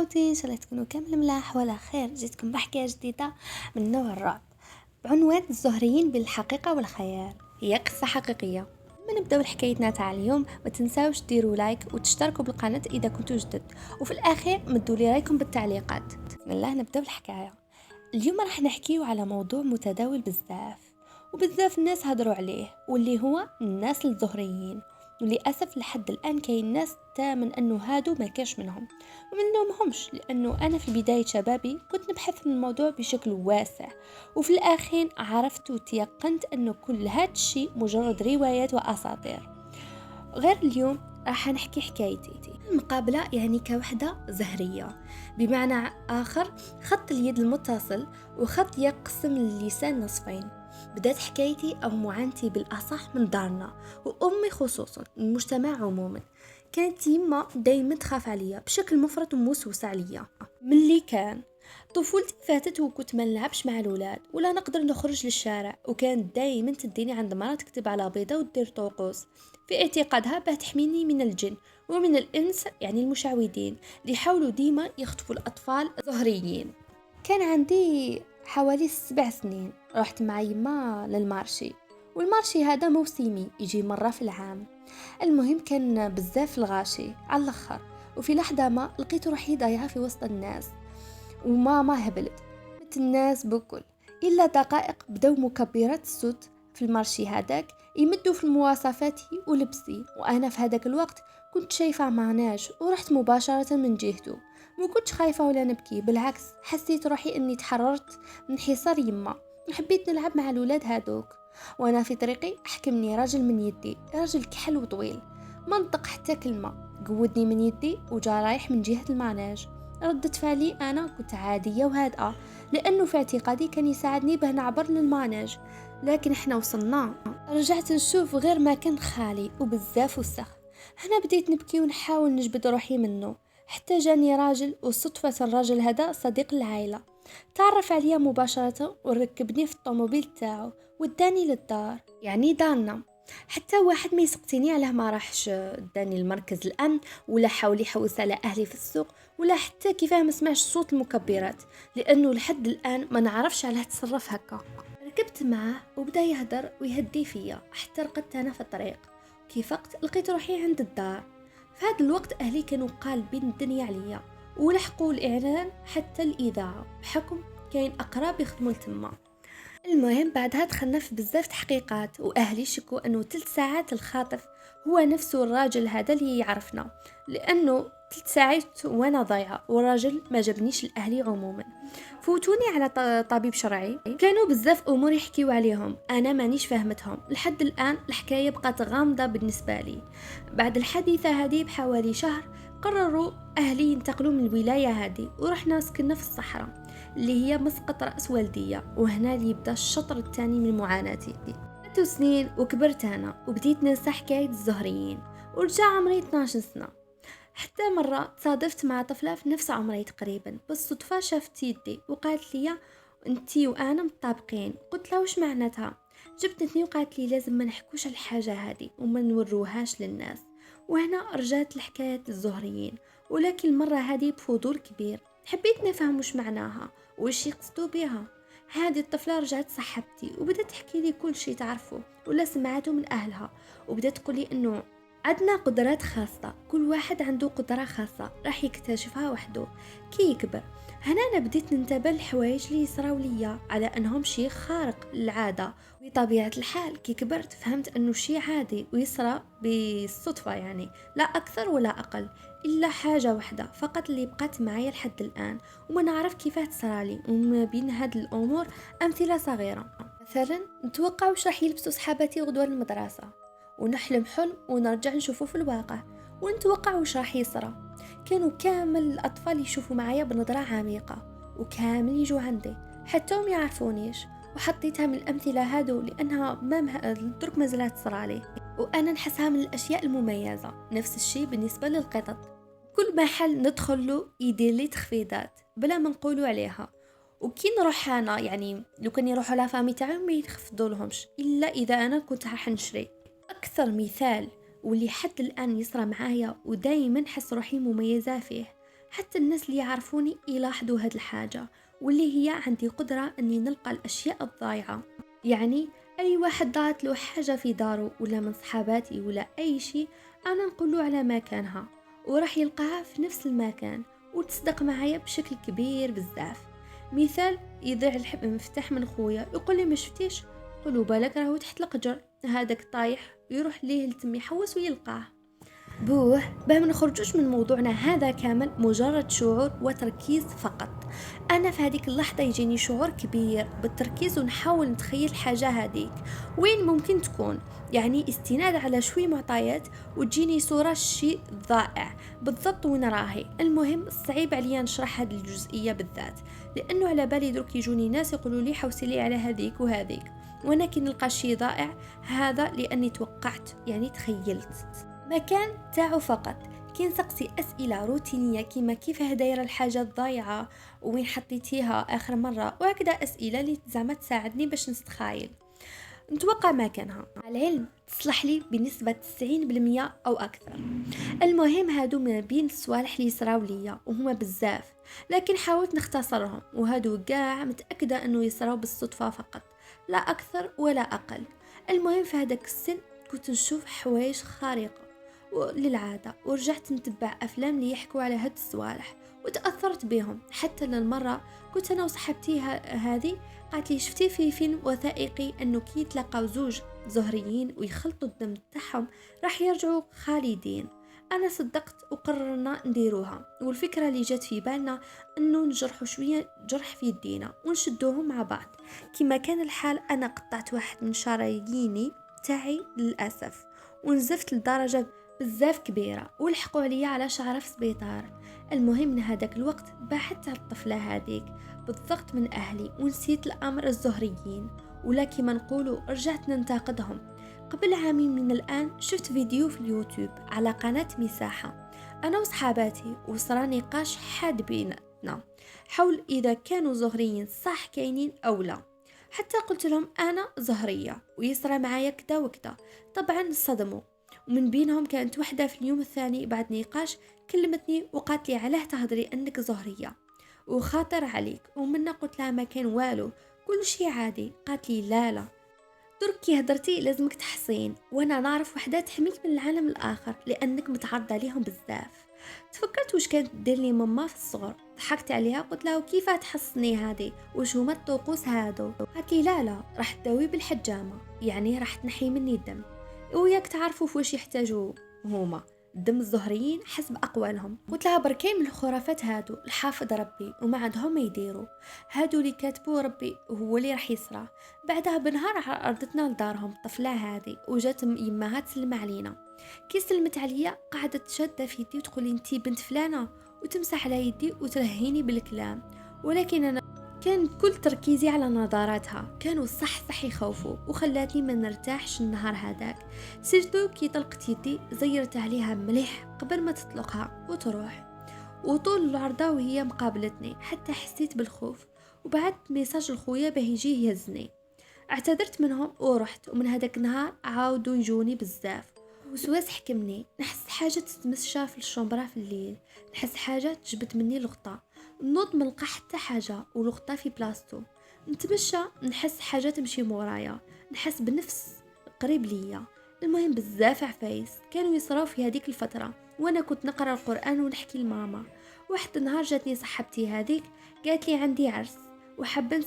خوتي، ان شاء الله تكونوا كامل ملاح ولا خير. جيتكم بحكايه جديده من نوع الرعب بعنوان الزهريين بالحقيقه والخيال. هي قصه حقيقيه. قبل نبداو حكايتنا تاع اليوم ما تنساوش ديروا لايك وتشتركوا بالقناه اذا كنتوا جدد، وفي الاخير مدوا لي رايكم بالتعليقات. بسم الله نبداو الحكايه. اليوم راح نحكيو على موضوع متداول وبزاف الناس هضروا عليه، واللي هو الناس الزهريين. وللاسف لحد الان كاين ناس تامن انه هادو ما كاش منهم ومن نومهمش، لانه انا في بدايه شبابي كنت نبحث في الموضوع بشكل واسع، وفي الاخير عرفت وتيقنت انه كل هاد الشيء مجرد روايات واساطير. غير اليوم راح نحكي حكايتي المقابلة، يعني كوحدة زهرية، بمعنى آخر خط اليد المتصل وخط يقسم اللسان نصفين. بدأت حكايتي أو معانتي بالأصح من دارنا وأمي خصوصا، المجتمع عموما. كانت يما دايما تخاف عليا بشكل مفرط وموسوس عليا. من اللي كان طفولتي فاتت وكنت ما نلعبش مع الولاد ولا نقدر نخرج للشارع، وكانت دايما تديني عند مرة تكتب على بيضة وتدير طقوس في اعتقادها باه تحميني من الجن ومن الإنس، يعني المشعوذين اللي يحاولوا ديما يخطفوا الأطفال الزهريين. كان عندي حوالي 7 سنين، رحت مع يما للمارشي، والمارشي هذا موسمي يجي مرة في العام. المهم كان بزاف الغاشي على الاخر، وفي لحظة ما لقيت روحي ضايعة في وسط الناس، وماما هبلت مثل الناس بكل. إلا دقائق بدأوا مكبرات الصوت في المارشي هذاك يمدوا في مواصفاتي ولبسي، وأنا في هذاك الوقت كنت شايفة معناش ورحت مباشرة من جهته. ما كنتش خايفة ولا نبكي، بالعكس حسيت روحي أني تحررت من حصار يما وحبيت نلعب مع الولاد هادوك. وأنا في طريقي حكمني راجل من يدي، راجل كحل وطويل، ما نطق حتى كلمة، قودني من يدي وجا رايح من جهة المعناج. ردة فعلي أنا كنت عادية وهادئة، لأنه في اعتقادي كان يساعدني به نعبر للماناج. لكن احنا وصلنا، رجعت نشوف غير ما كان خالي وبزاف وسخ. هنا بديت نبكي ونحاول نجبد روحي منه، حتى جاني راجل، وصدفة الراجل هذا صديق العائلة، تعرف عليا مباشرة وركبني في الطوموبيل تاعو وداني للدار، يعني دارنا. حتى واحد ما يسقطيني عليه ما راحش داني المركز الامن، ولا حاول يحوس على اهلي في السوق، ولا حتى كيفاه ما سمعش صوت المكبرات، لانه لحد الان ما نعرفش علاه تصرف هكا. ركبت معاه وبدا يهدر ويهدي فيا حتى رقدت انا في الطريق. كيف فقت لقيت روحي عند الدار. في هذا الوقت اهلي كانوا قالبين الدنيا عليا، ولحقوا الاعلان حتى الاذاعه بحكم كاين اقراب يخدموا لتما. المهم بعدها دخلنا في بزاف تحقيقات، واهلي شكوا انه 3 ساعات الخاطف هو نفسه الراجل هذا اللي يعرفنا، لانه 3 ساعات وانا ضايعه والراجل ما جابنيش لاهلي عموما. فوتوني على طبيب شرعي، كانوا بزاف امور يحكيوا عليهم انا مانيش فاهمتهم لحد الان. الحكايه بقات غامضه بالنسبه لي. بعد الحادثه هذه بحوالي شهر قرروا اهلي ينتقلوا من الولايه هذه، ورحنا سكننا في الصحراء اللي هي مسقط رأس والدية، وهنا اللي يبدأ الشطر الثاني من معاناتي. 3 سنين وكبرت أنا وبديت ننسى حكاية الزهريين، ورجع عمري 12 سنة. حتى مرة تصادفت مع طفلة في نفس عمري تقريبا، بالصدفة شافت يدي وقالت لي انتي وانا متطابقين. قلت لها وش معناتها؟ جبتني وقالت لي لازم ما نحكوش على الحاجة هذه وما نوروهاش للناس. وهنا رجعت لحكاية الزهريين، ولكن المرة هذه بفضول كبير، حبيت نفهم وش معناها وش يقصدوا بها. هذه الطفلة رجعت صاحبتي وبدأت تحكي لي كل شيء تعرفه ولا سمعته من أهلها، وبدأت تقول لي إنه عندنا قدرات خاصة، كل واحد عنده قدرة خاصة راح يكتشفها وحده كي يكبر. هنا أنا بديت ننتبه للحوايج اللي يصراو ليا على أنهم شيء خارق للعادة، وبطبيعة الحال كي كبرت فهمت أنه شيء عادي ويصرى بالصدفة، يعني لا أكثر ولا أقل. إلا حاجة واحدة فقط اللي بقت معي لحد الآن وما نعرف كيف تصرالي، وما بين هاد الأمور أمثلة صغيرة. مثلا نتوقع وش راح يلبسوا صحابتي غدوة المدرسة، ونحلم حلم ونرجع نشوفه في الواقع، ونتوقع وش راح يصرى. كانوا كامل الأطفال يشوفوا معايا بنظرة عميقة، وكامل يجوا عندي حتى هم يعرفونيش. وحطيتها من الأمثلة هادو لأنها درك ما زالت تصرالي، وأنا نحسها من الأشياء المميزة. نفس الشيء بالنسبة للقطط، كل محل ندخل له يدير لي تخفيضات بلا ما نقولوا عليها. وكي نروح انا، يعني لو كان يروحوا لا فامي تاعهم ما يخفضوا لهمش الا اذا انا كنت راح نشري. اكثر مثال واللي حتى الان يصرى معايا ودائما حس روحي مميزه فيه، حتى الناس اللي يعرفوني يلاحظوا هاد الحاجة، واللي هي عندي قدرة اني نلقى الاشياء الضايعة. يعني اي واحد ضاعت له حاجة في داره ولا من صحاباتي ولا اي شيء، انا نقوله على مكانها وراح يلقاها في نفس المكان وتصدق معايا بشكل كبير بزاف. مثال، يضيع المفتاح من خويا، يقول لي ما شفتيش؟ قولوا بالك راهو تحت القجر، هذاك طايح، يروح ليه لتم يحوس ويلقاه. بوه، باه ما نخرجوش من موضوعنا هذا كامل مجرد شعور وتركيز فقط. انا في هذيك اللحظه يجيني شعور كبير بالتركيز ونحاول نتخيل حاجه هذيك وين ممكن تكون، يعني استناد على شوي معطيات وتجيني صوره شيء ضائع بالضبط وين راهي. المهم صعيب عليا نشرح هذه الجزئيه بالذات، لانه على بالي درك يجوني ناس يقولوا لي حوسي لي على هذيك وهذيك، وانا كي نلقى شيء ضائع هذا لاني توقعت، يعني تخيلت مكان تاعو فقط. كي نسقسي اسئله روتينيه كيما كيفاه دايره الحاجه الضايعه وين حطيتيها اخر مره، وهكذا اسئله اللي زعما تساعدني باش نتخايل نتوقع مكانها. على العلم تصلح لي بنسبه 90% او اكثر. المهم هادو من بين الصوالح اللي يصراو ليا وهما بزاف، لكن حاولت نختصرهم، وهادو كاع متاكده انه يصراو بالصدفه فقط، لا اكثر ولا اقل. المهم في هذاك السن كنت نشوف حوايج خارقه للعادة، ورجعت نتبع أفلام اللي يحكوا على هاد الصوالح وتأثرت بهم. حتى للمرة كنت أنا وصحبتي هذه قالت لي شفتي في فيلم وثائقي أنه كي يتلاقاو زوج زهريين ويخلطوا الدم تاعهم راح يرجعوا خالدين. أنا صدقت وقررنا نديروها، والفكرة اللي جات في بالنا أنه نجرحوا شوية جرح في يدينا ونشدوهم مع بعض. كما كان الحال أنا قطعت واحد من شراييني تاعي للأسف ونزفت لدرجة بزاف كبيرة ولحقوا عليا على شعرة في سبيطار. المهم من هذاك الوقت بحثت على الطفلة هذيك بالضغط من أهلي ونسيت الأمر الزهريين، ولا كما نقولوا رجعت ننتقدهم. قبل عامين من الآن شفت فيديو في اليوتيوب على قناة مساحة أنا وصحاباتي، وصرا نقاش حاد بيننا حول إذا كانوا زهريين صح كاينين أو لا. حتى قلت لهم أنا زهرية ويصرى معايا كدا وكدا، طبعا صدموا. ومن بينهم كانت وحدة في اليوم الثاني بعد نقاش كلمتني وقالت لي علاه تهضري أنك زهرية وخاطر عليك، ومنا قلت لها ما كان والو كل شيء عادي. قالت لي لا درك كي هدرتي لازمك تحصين، وانا نعرف وحدة تحميك من العالم الآخر لأنك متعرضة ليهم بزاف. تفكرت واش كانت دير لي ماما في الصغر، ضحكت عليها قلت لها كيف تحصني هذه واش هما الطقوس هادو؟ قالت لي لا راح تداوي بالحجامة، يعني راح تنحي مني الدم، وياك تعرفوا فواش يحتاجوا هما الدم الزهريين حسب أقوالهم. قلت لها بركين من الخرافات هادو الحافظ ربي وما عندهم ما يديروا، هادو اللي كاتبوا ربي هو اللي راح يصرى. بعدها بنهار عرضتنا لدارهم الطفلة هذه وجات يماها تسلم علينا. كي سلمت عليا قعدت شادة في يدي وتقول لي انتي بنت فلانة وتمسح على يدي وترهيني بالكلام، ولكن أنا كان كل تركيزي على نظاراتها، كانوا صح يخوفوا وخلاتني ما نرتاحش النهار هذاك. سيرتو كي طلقت يدي زيرت عليها مليح قبل ما تطلقها وتروح، وطول العرضة وهي مقابلتني حتى حسيت بالخوف، وبعت ميساج لخويا باه يجي يهزني. اعتذرت منهم ورحت، ومن هذاك النهار عاودوا يجوني بزاف. وسواس حكمني نحس حاجة تتمشى في الشومبرا في الليل، نحس حاجة تجبد مني لغطة، نوض ملقى حتى حاجة ولغطة في بلاصتو، نتمشى نحس حاجة تمشي مورايا، نحس بنفس قريب ليا. المهم بزاف عفايس كانوا يصراو في هذيك الفترة وانا كنت نقرا القرآن ونحكي لماما. واحد النهار جاتني صاحبتي هذيك قالت لي عندي عرس وحابه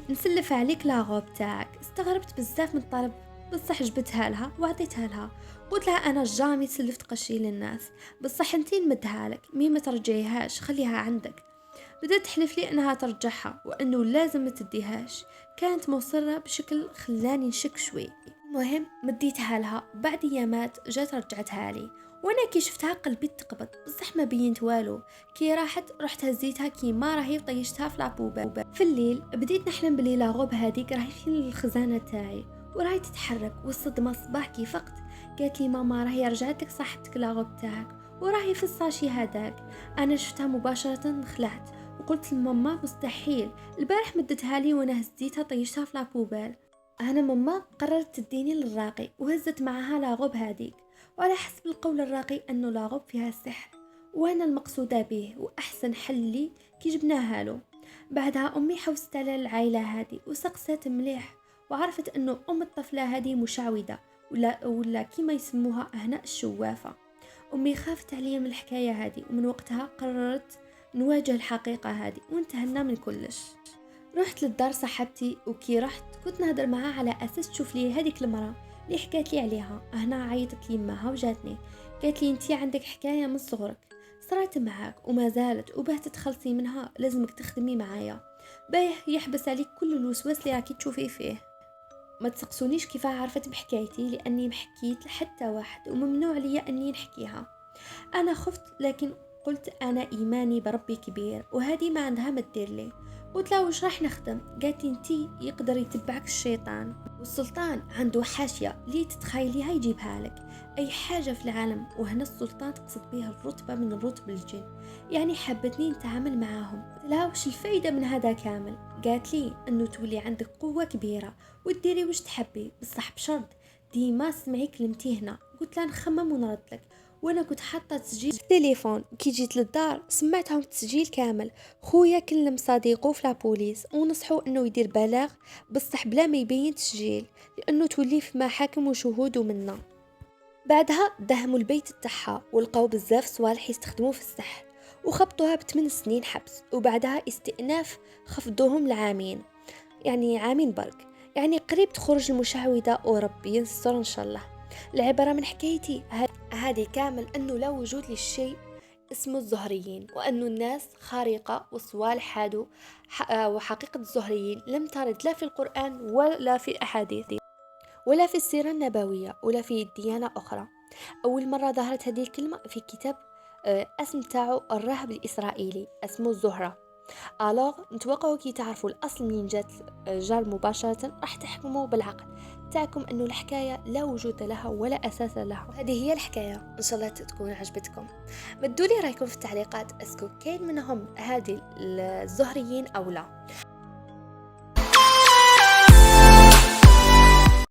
نسلف عليك لاغوب تاعك. استغربت بزاف من الطلب، بصح جبتها لها وعطيتها لها. قلت لها انا جامي سلفت قشي للناس، بصح انتي نمدها لك مي ما ترجعيهاش خليها عندك. بدات تحلف لي انها ترجعها وانه لازم ما تديهاش، كانت مصره بشكل خلاني نشك شوي. المهم مديتها لها، بعد ايامات جات رجعتها لي، وانا كي شفتها قلبي تقبض، بصح ما بينت والو. كي رحت هزيتها كيما راهي وطيشتها في لابوبه. في الليل بديت نحلم بلي لاغوب هذيك راهي في الخزانه تاعي وراهي تتحرك، والصدمه الصباح كي فقت قالت لي ماما راهي رجعتك صاحبتك لاغوب تاعك وراهي في الساشي هذاك. انا شفتها مباشره خلعت وقلت لماما مستحيل، البارح مدتها لي وانا هزيتها طيشتها في لابوبال. انا ماما قررت تديني للراقي وهزت معها لاغوب هذيك، وعلى حسب القول الراقي انه لاغوب فيها السحر وانا المقصودة به واحسن حل لي كي جبناها له. بعدها امي حوست على العائلة هذه وسقسات مليح، وعرفت انه ام الطفلة هذه مشعوذة، ولا كيما يسموها هنا الشوافة. امي خافت عليا من الحكاية هذه، ومن وقتها قررت نواجه الحقيقة هذه وانتهنا من كلش. رحت للدار صاحبتي، وكي رحت كنت نهضر معها على اساس تشوف لي هذيك المرأة اللي حكات لي عليها. هنا عيطت لي معها وجاتني قالت لي انتي عندك حكاية من صغرك صارت معاك وما زالت، وباه تتخلصي منها لازمك تخدمي معايا باه يحبس عليك كل الوسواس اللي راكي تشوفي فيه. ما تسقسونيش كيف عرفت بحكايتي، لاني محكيت لحتى واحد وممنوع ليا اني نحكيها. انا خفت، لكن قلت انا ايماني بربي كبير وهذه ما عندها ما تدير لي. قلت لها وش راح نخدم؟ قالت لي انتي يقدر يتبعك الشيطان، والسلطان عنده حاشيه اللي تتخيليها يجيبها لك، اي حاجه في العالم. وهنا السلطان تقصد بها الرتبه من الرتب الجن، يعني حبتني نتعامل معاهم. قلت لها وش الفايده من هذا كامل؟ قالت لي انه تولي عندك قوه كبيره وديري وش تحبي، بصح بشرط ديما سمعي كلمتي هنا. قلت لها نخمم ونرد لك. وانا كنت حاطه تسجيل التليفون، كي جيت للدار سمعتهم التسجيل كامل. خويا كلم صديقه في لابوليس ونصحوا انه يدير بلاغ، بصح بلا ما يبين تسجيل، لانه تولي في محاكم وشهود ومنا. بعدها دهموا البيت تاعها ولقاو بزاف صوالح يستخدموه في السحر، وخبطوها ب8 سنين حبس، وبعدها استئناف خفضوهم لعامين، يعني عامين برك، يعني قريب تخرج المشعوذة وربي ينصر ان شاء الله. العبرة من حكايتي هذه كامل أنه لا وجود للشيء اسمه الزهريين، وأنه الناس خارقة والصوالح هادو وحقيقة الزهريين لم ترد لا في القرآن ولا في الأحاديث ولا في السيرة النبوية ولا في ديانة أخرى. أول مرة ظهرت هذه الكلمة في كتاب اسم تاعو الراهب الإسرائيلي اسمه الزهرة. الوغ نتوقعوا كي تعرفوا الاصل منين جات جار مباشره راح تحكموا بالعقل تاعكم انه الحكايه لا وجود لها ولا اساس لها. هذه هي الحكايه، ان شاء الله تكون عجبتكم. مدوا لي رايكم في التعليقات، اسكو كاين منهم هذه الزهريين او لا.